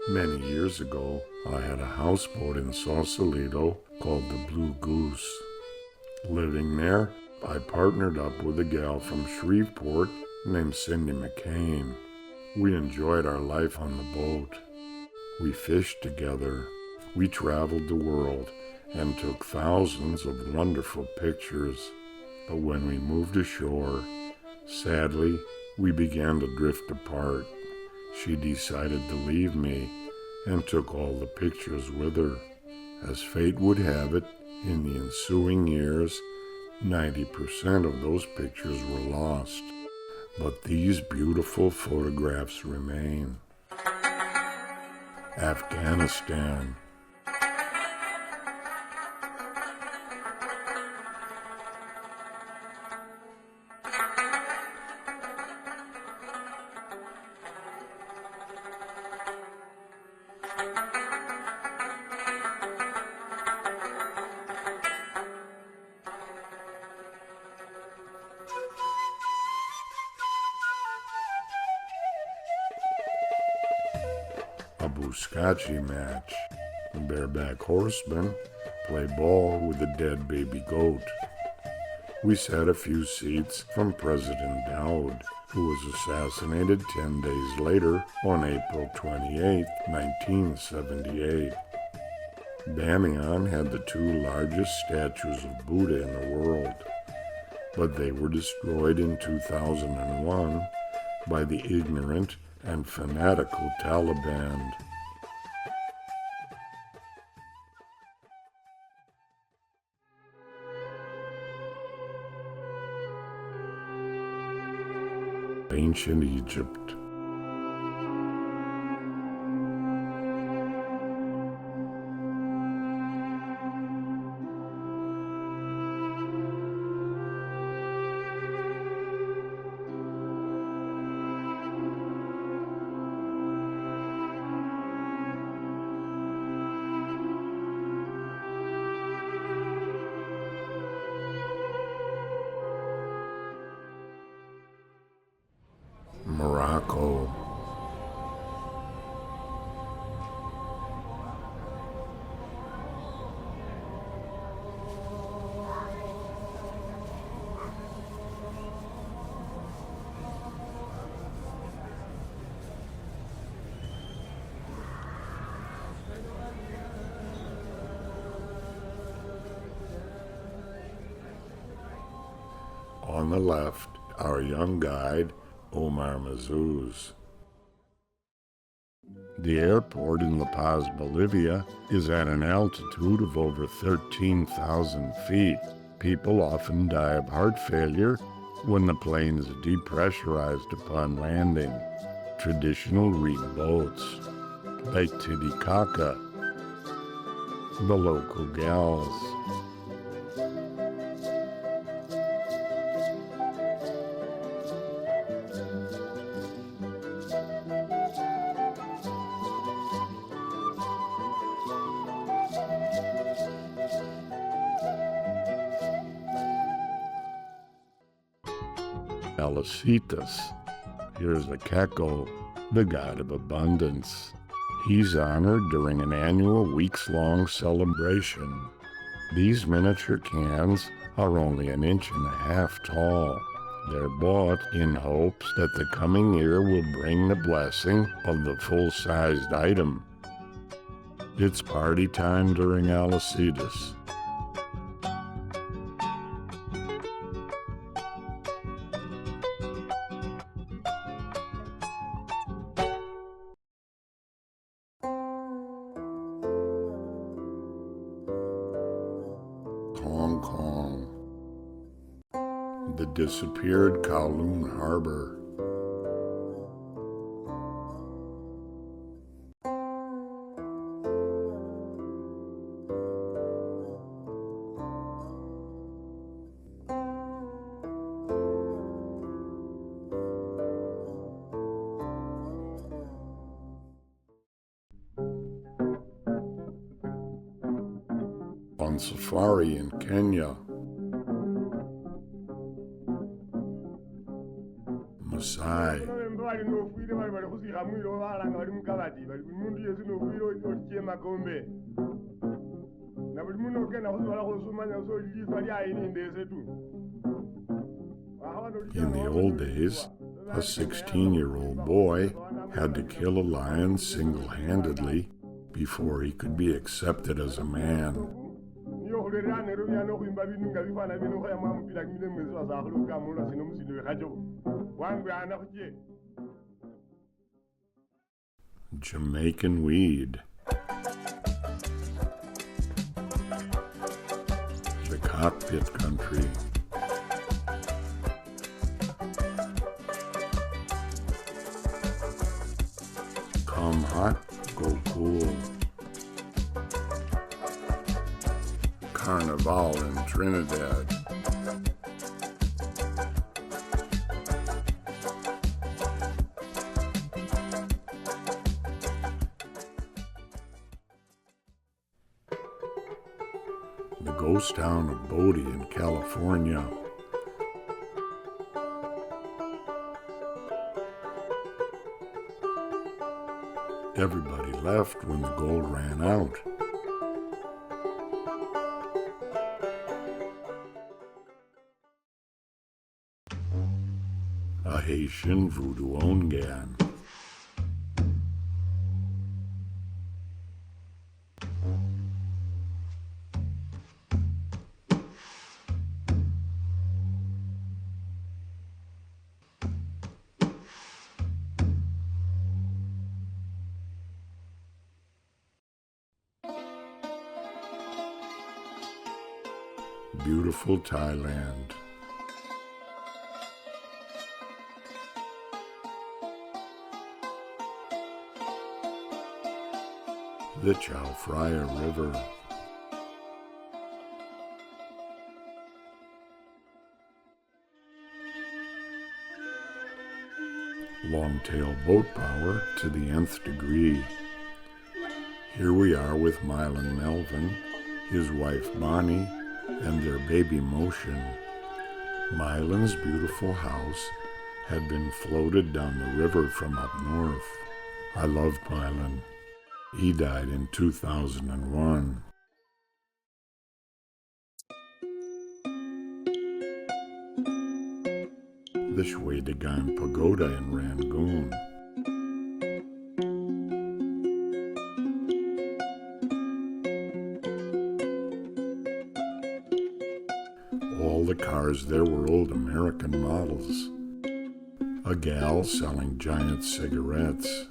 Many years ago, I had a houseboat in Sausalito called the Blue Goose. Living there, I partnered up with a gal from Shreveport named Cindy McCain. We enjoyed our life on the boat. We fished together. We traveled the world and took thousands of wonderful pictures. But when we moved ashore, sadly, we began to drift apart. She decided to leave me and took all the pictures with her. As fate would have it, in the ensuing years, 90% of those pictures were lost. But these beautiful photographs remain. Afghanistan. A Buzkashi match. The bareback horsemen play ball with a dead baby goat. We sat a few seats from President Dowd, who was assassinated 10 days later on April 28, 1978. Bamiyan had the two largest statues of Buddha in the world, but they were destroyed in 2001 by the ignorant and fanatical Taliban. Ancient Egypt. Morocco. On the left, our young guide, Omar Mazouz. The airport in La Paz, Bolivia, is at an altitude of over 13,000 feet. People often die of heart failure when the plane is depressurized upon landing. Traditional reed boats, like Titicaca, the local gals. Alicitas. Here's the Keko, the god of abundance. He's honored during an annual weeks-long celebration. These miniature cans are only 1.5 inches tall. They're bought in hopes that the coming year will bring the blessing of the full-sized item. It's party time during Alicitas. Hong Kong. The disappeared Kowloon Harbor. On safari in Kenya. Maasai. In the old days, a 16-year-old boy had to kill a lion single-handedly before he could be accepted as a man. Jamaican weed. The cockpit country. Come hot, go cool. Carnival in Trinidad. The ghost town of Bodie in California. Everybody left when the gold ran out. A Haitian voodoo ongan. Beautiful Thailand. The Chao Phraya River. Longtail boat power to the nth degree. Here we are with Mylan Melvin, his wife Bonnie, and their baby Motion. Mylan's beautiful house had been floated down the river from up north. I loved Mylan. He died in 2001. The Shui Dagan Pagoda in Rangoon. All the cars there were old American models. A gal selling giant cigarettes.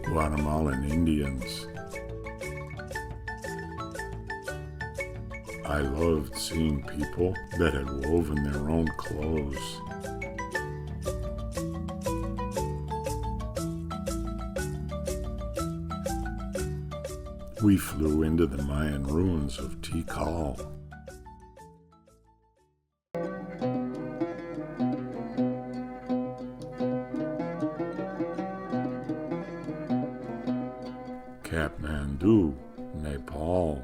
Guatemalan Indians. I loved seeing people that had woven their own clothes. We flew into the Mayan ruins of Tikal. Kathmandu, Nepal.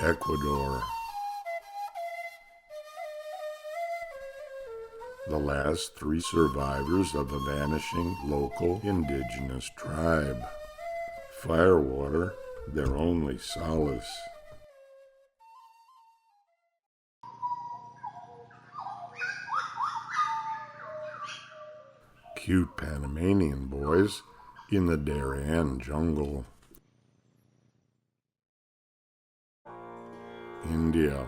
Ecuador. The last three survivors of a vanishing local indigenous tribe. Firewater, their only solace. Cute Panamanian boys in the Darien jungle. India.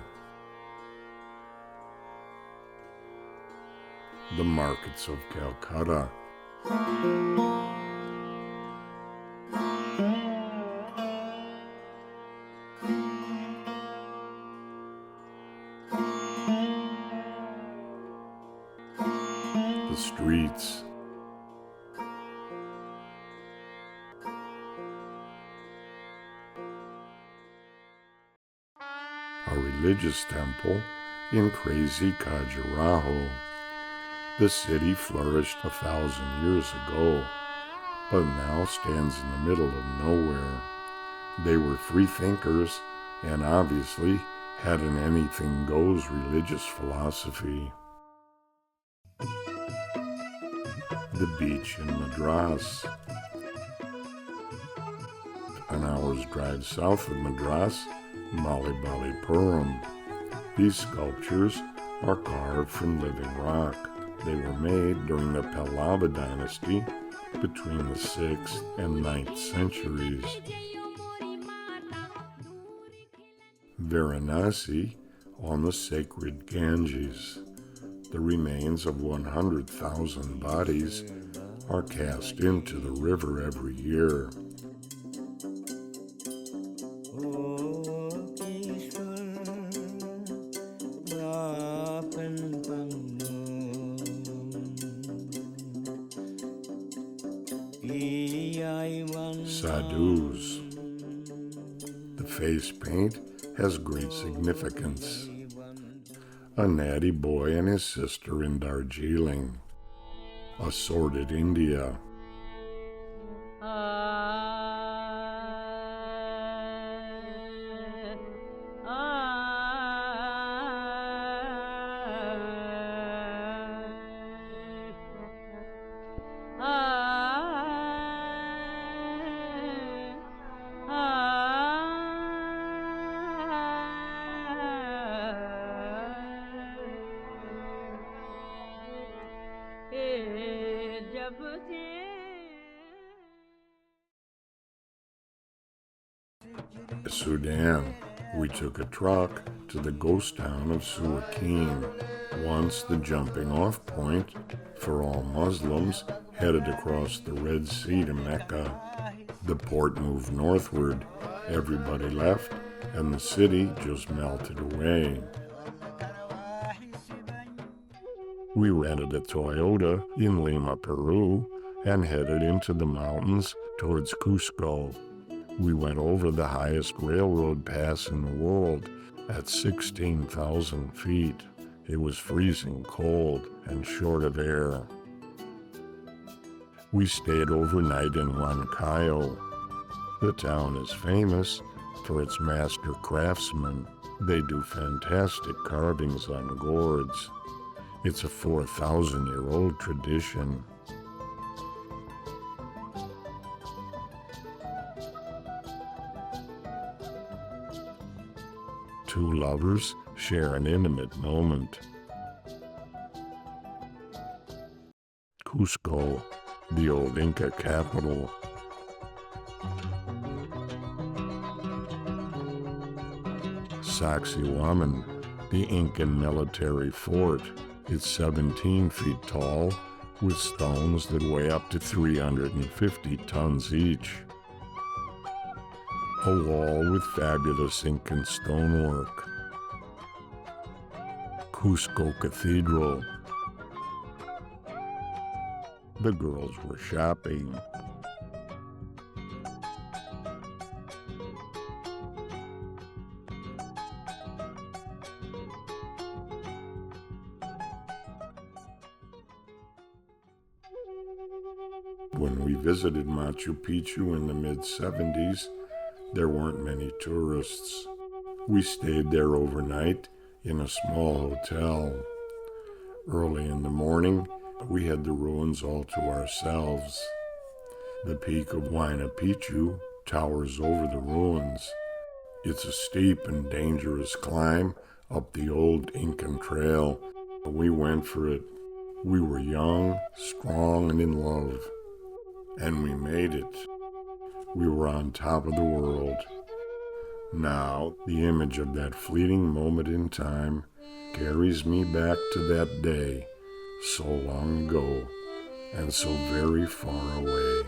the markets of Calcutta. The streets. A religious temple in crazy Khajuraho. The city flourished 1,000 years ago, but now stands in the middle of nowhere. They were free thinkers and obviously had an anything-goes religious philosophy. The beach in Madras. An hour's drive south of Madras, Maliballipuram. These sculptures are carved from living rock. They were made during the Pallava dynasty between the 6th and 9th centuries. Varanasi on the sacred Ganges. The remains of 100,000 bodies are cast into the river every year. Sadhus. The face paint has great significance. A natty boy and his sister in Darjeeling. A sordid India. Sudan. We took a truck to the ghost town of Suakin, once the jumping off point for all Muslims headed across the Red Sea to Mecca. The port moved northward, everybody left, and the city just melted away. We rented a Toyota in Lima, Peru, and headed into the mountains towards Cusco. We went over the highest railroad pass in the world at 16,000 feet. It was freezing cold and short of air. We stayed overnight in Huancayo. The town is famous for its master craftsmen. They do fantastic carvings on gourds. It's a 4,000-year-old tradition. Two lovers share an intimate moment. Cusco, the old Inca capital. Sacsayhuaman, the Incan military fort. It's 17 feet tall, with stones that weigh up to 350 tons each. A wall with fabulous Incan stonework. Cusco Cathedral. The girls were shopping. When we visited Machu Picchu in the mid-70s, there weren't many tourists. We stayed there overnight in a small hotel. Early in the morning, we had the ruins all to ourselves. The peak of Huayna Picchu towers over the ruins. It's a steep and dangerous climb up the old Incan trail. We went for it. We were young, strong, and in love. And we made it. We were on top of the world. Now, the image of that fleeting moment in time carries me back to that day, so long ago and so very far away.